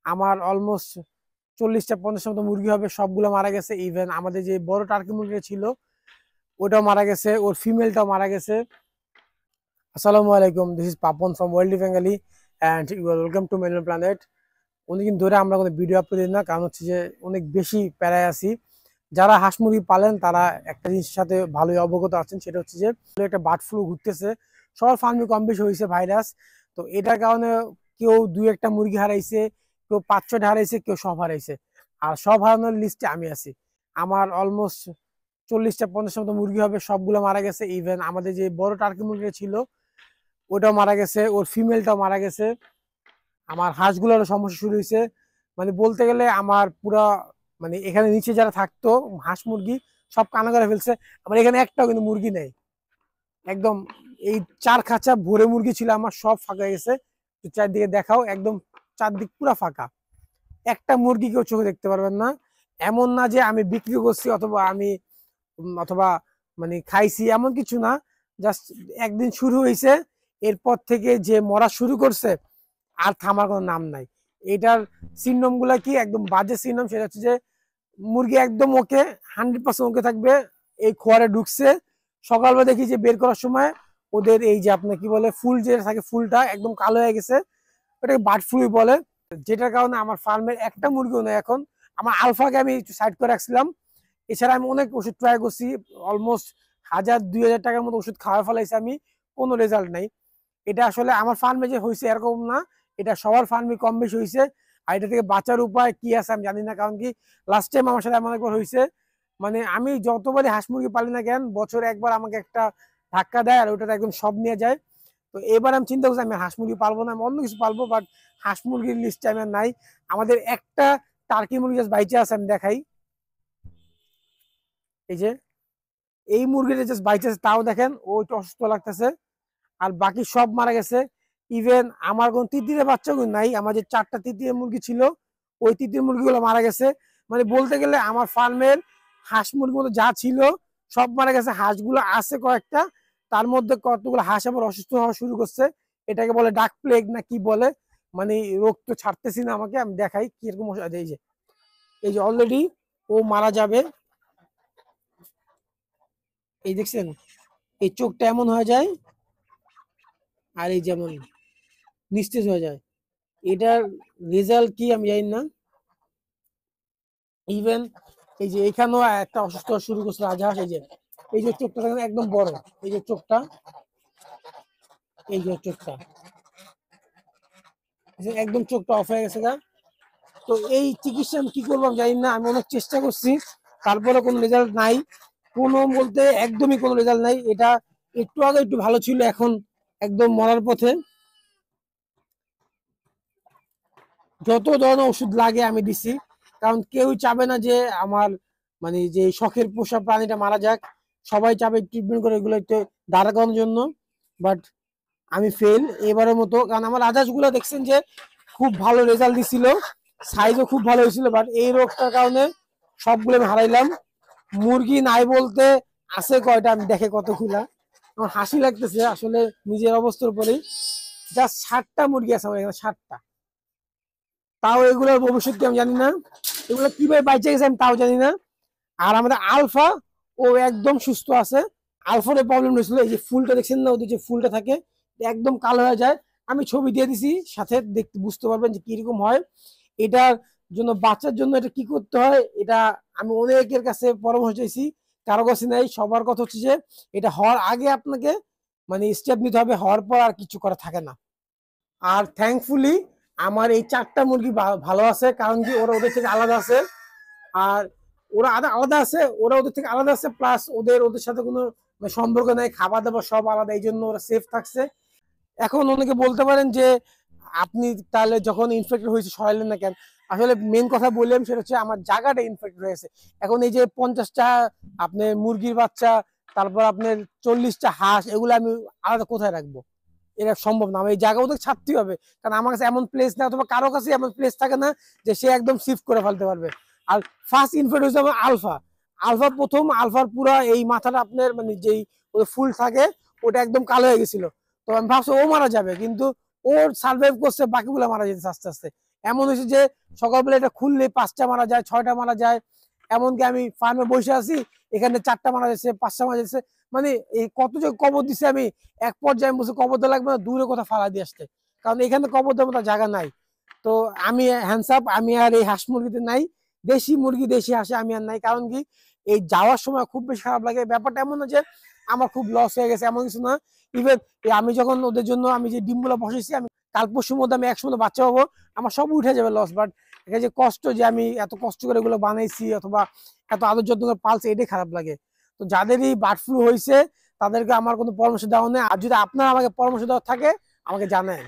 আমার অলমোস্ট 40-50 মতো মুরগি হবে, সবগুলো মারা গেছে। ইভেন আমাদের যে বড় টার্কি মুরগিটা ছিল ওটাও মারা গেছে, ওর ফিমেলটাও মারা গেছে। আসসালামু আলাইকুম, this is Papon from world Bengali and you are welcome to mental planet. অনেকদিন ধরে আমরা কোনো ভিডিও আপলোড দিই না, কারণ হচ্ছে যে অনেক বেশি প্যারায় আছি। যারা হাঁস মুরগি পালেন তারা একটা জিনিসের সাথে ভালোই অবগত আছেন, সেটা হচ্ছে যে একটা বার্ড ফ্লু ঘুরতেছে। সবার ফার্মে কম বেশি হয়েছে ভাইরাস। তো এটার কারণে কেউ দুই একটা মুরগি হারাইছে, কেউ 5-6টা হারাইছে, কেউ সব হারাইছে। আর সব হারানোর লিস্টে আমি আছি। আমার অলমোস্ট 40-50 মতো মুরগি হবে, সবগুলো মারা গেছে। ইভেন আমাদের যে বড় টার্কি মুরগিটা ছিল ওটাও মারা গেছে, ওর ফিমেলটাও মারা গেছে। আমার হাঁসগুলোরও সমস্যা শুরু হয়েছে। মানে বলতে গেলে আমার পুরা মানে এখানে নিচে যারা থাকতো হাঁস মুরগি সব কানা করে ফেলছে। আমার এখানে একটাও কিন্তু মুরগি নেই। একদম এই 4 খাঁচা ভরে মুরগি ছিল আমার, সব ফাঁকা হয়ে গেছে। চারদিকে দেখাও, একদম চারদিক পুরা ফাঁকা। একটা মুরগি কেউ চোখে দেখতে পারবেন না। এমন না যে আমি বিক্রি করছি অথবা আমি অথবা মানে খাইছি, এমন কিছু না। জাস্ট একদিন শুরু হয়েছে, এরপর থেকে যে মরা শুরু করছে আর থামার কোনো নাম নাই। এটার সিনড্রোম গুলা কি একদম বাজে সিনড্রোম, সেটা হচ্ছে যে মুরগি একদম ওকে 100% ওকে থাকবে, এই খোয়ারে ঢুকছে, সকালবেলা দেখি যে বের করার সময় ওদের এই যে আপনার কি বলে ফুল যে থাকে, ফুলটা একদম কালো হয়ে গেছে। ওটাকে বার্ড ফ্লু বলে, যেটার কারণে আমার ফার্মের একটা মুরগিও নেই এখন। আমার আলফাকে আমি একটু সাইড করে রাখছিলাম। এছাড়া আমি অনেক ওষুধ ট্রাই করছি, অলমোস্ট 1000-2000 টাকার মতো ওষুধ খাওয়া ফেলাইছি আমি, কোনো রেজাল্ট নাই। এটা আসলে আমার ফার্মে যে হয়েছে এরকম না, এটা সবার ফার্মে কম বেশি হয়েছে। আর এটা থেকে বাঁচার উপায় কি আছে আমি জানি না, কারণ কি লাস্ট টাইম আমার সাথে এমন একবার হয়েছে। মানে আমি যতবারই হাঁস মুরগি পালি না কেন, বছরে একবার আমাকে একটা ধাক্কা দেয় আর ওটা একদম সব নিয়ে যায়। তো এবার আমি চিন্তা করছি আমি হাঁস মুরগি পালবো না, আমি অন্য কিছু পালবো, বাট হাঁস মুরগির লিস্টে আমার নাই। আমাদের একটা টার্কি মুরগি জাস্ট বাইচে আছে, আমি দেখাই। এই যে এই মুরগিটা জাস্ট বাইচে আছে, তাও দেখেন ও একটু অসুস্থ লাগতেছে। আর বাকি সব মারা গেছে। ইভেন আমার কোন তিতিরের বাচ্চাগুলো নাই। আমার যে 4টা তিতিরের মুরগি ছিল ওই তিতির মুরগিগুলো মারা গেছে। মানে বলতে গেলে আমার ফার্মের হাঁস মুরগি মতো যা ছিল সব মারা গেছে। হাঁসগুলো আছে কয়েকটা, তার মধ্যে কতগুলো হাঁস আবার অসুস্থ হওয়া শুরু করছে। এটাকে বলে ডাক প্লেগ না কি বলে, মানে রোগ তো ছাড়তেছি না। আমাকে আমি দেখাই কিরকম। এই যে অলরেডি ও মারা যাবে। এই দেখছেন, এই চোখটা এমন হয়ে যায় আর এই যেমন নিস্তেজ হয়ে যায়। এটার রেজাল্ট কি আমি জানি না। ইভেন এই যে এখানেও একটা অসুস্থ শুরু করছে রাজহাঁস। এই যে চোখটা দেখেন একদম বড়, এই যে চোখটা, এই যে চোখটা একদম চোখটা অফ হয়ে গেছে গা। তো এই চিকিৎসা আমি কি করবো আমি জানি না। আমি অনেক চেষ্টা করছি, তারপরে কোনো রেজাল্ট নাই। কোনো বলতে একদমই কোনো রেজাল্ট নাই। এটা একটু আগে একটু ভালো ছিল, এখন একদম মরার পথে। যত ধরনের ওষুধ লাগে আমি দিছি, কারণ কেউ চাবে না যে আমার মানে যে শখের পোষা প্রাণীটা মারা যাক। সবাই চাবে ট্রিটমেন্ট করে এগুলো একটু দাঁড়া করানোর জন্য। বাট আমি ফেল এবারের মতো, কারণ আমার রাজাস গুলো দেখছেন যে খুব ভালো রেজাল্ট দিছিল, সাইজও খুব ভালো হয়েছিল। বাট এই রোগটার কারণে সবগুলো আমি হারাইলাম। মুরগি নাই বলতে আছে কয়টা আমি দেখে কত খুলা, আমার হাসি লাগতেছে আসলে নিজের অবস্থার উপরেই। জাস্ট 60টা মুরগি আছে আমার এখানে, 60টা। তাও এগুলোর ভবিষ্যৎ কি আমি জানি না, এগুলো কিভাবে বাইচে গেছে আমি তাও জানি না। আর আমাদের আলফা, ও একদম সুস্থ আছে। আলফার প্রবলেম হয়েছিল, এই যে ফুলটা দেখছেন না, ওদের যে ফুলটা থাকে একদম কালো হয়ে যায়। আমি ছবি দিয়ে দিছি সাথে, দেখতে বুঝতে পারবেন যে কিরকম হয়। এটার জন্য বাচ্চার জন্য এটা কি করতে হয়, এটা আমি অনেকের কাছে পরামর্শ চাইছি, কারো কাছে নাই। সবার কথা হচ্ছে যে এটা হওয়ার আগে আপনাকে মানে স্টেপ নিতে হবে, হওয়ার পর আর কিছু করা থাকে না। আর থ্যাঙ্কফুলি আমার এই 4টা মুরগি ভালো আছে, কারণ কি ওরা ওদের থেকে আলাদা আছে। আর ওরা আলাদা আছে, ওরা ওদের থেকে আলাদা আছে, প্লাস ওদের ওদের সাথে কোনো সম্পর্ক নেই, খাবার দাবার সব আলাদা, এই জন্য ওরা সেফ থাকছে। এখন অনেকে বলতে পারেন যে আপনি তাহলে যখন ইনফেক্টেড হয়েছে সরাইলেন না কেন। আসলে মেন কথা বললাম, সেটা হচ্ছে আমার জায়গাটা ইনফেক্টেড হয়েছে। এখন এই যে 50টা আপনার মুরগির বাচ্চা, তারপর আপনার 40টা হাঁস, এগুলো আমি আলাদা কোথায় রাখবো? এটা সম্ভব না, এই জায়গা ওদের ছাড়তেই হবে। কারণ আমার কাছে এমন প্লেস না, অথবা কারো কাছে এমন প্লেস থাকে না যে সে একদম শিফট করে ফেলতে পারবে। আর ফার্স্ট ইনফেক্ট হয়েছে আমার আলফা। আলফা প্রথম, আলফার পুরা এই মাথাটা আপনার মানে যেই ফুল থাকে ওটা একদম কালো হয়ে গেছিল। তো আমি ভাবছি ও মারা যাবে, কিন্তু ওর সার্ভাইভ করছে, বাকিগুলো মারা যেতেছে আস্তে আস্তে। এমন হয়েছে যে সকালবেলা এটা খুললে 5টা মারা যায়, 6টা মারা যায়। এমনকি আমি ফার্মে বসে আছি, এখানে 4টা মারা যাচ্ছে, 5টা মারা যাচ্ছে। মানে এই কত যে কবর দিছে আমি, এক পর্যায়ে আমি বলছি কবর দেওয়া লাগবে না, দূরে কোথাও ফালা দিয়ে আসতে, কারণ এখানে কবর দেওয়ার মতো জায়গা নাই। তো আমি হ্যান্ডস আপ, আমি আর এই হাঁস মুরগিতে নাই। দেশি মুরগি দেশি হাঁসে আমি আর নাই। কারণ কি, এই যাওয়ার সময় খুব বেশি খারাপ লাগে। ব্যাপারটা এমন না যে আমার খুব লস হয়ে গেছে, এমন কিছু না। ইভেন আমি যখন ওদের জন্য আমি যে ডিমগুলো বসেছি, আমি কাল পরশুর মধ্যে আমি 100 বাচ্চা পাবো, আমার সব উঠে যাবে লস। বাট এটা যে কষ্ট, যে আমি এত কষ্ট করে এগুলো বানাইছি অথবা এত আদর যত্ন করে পালছে, এটাই খারাপ লাগে। তো যাদেরই বার্ড ফ্লু হয়েছে তাদেরকে আমার কোনো পরামর্শ দেওয়া নেই। আর যদি আপনার আমাকে পরামর্শ দেওয়ার থাকে, আমাকে জানান।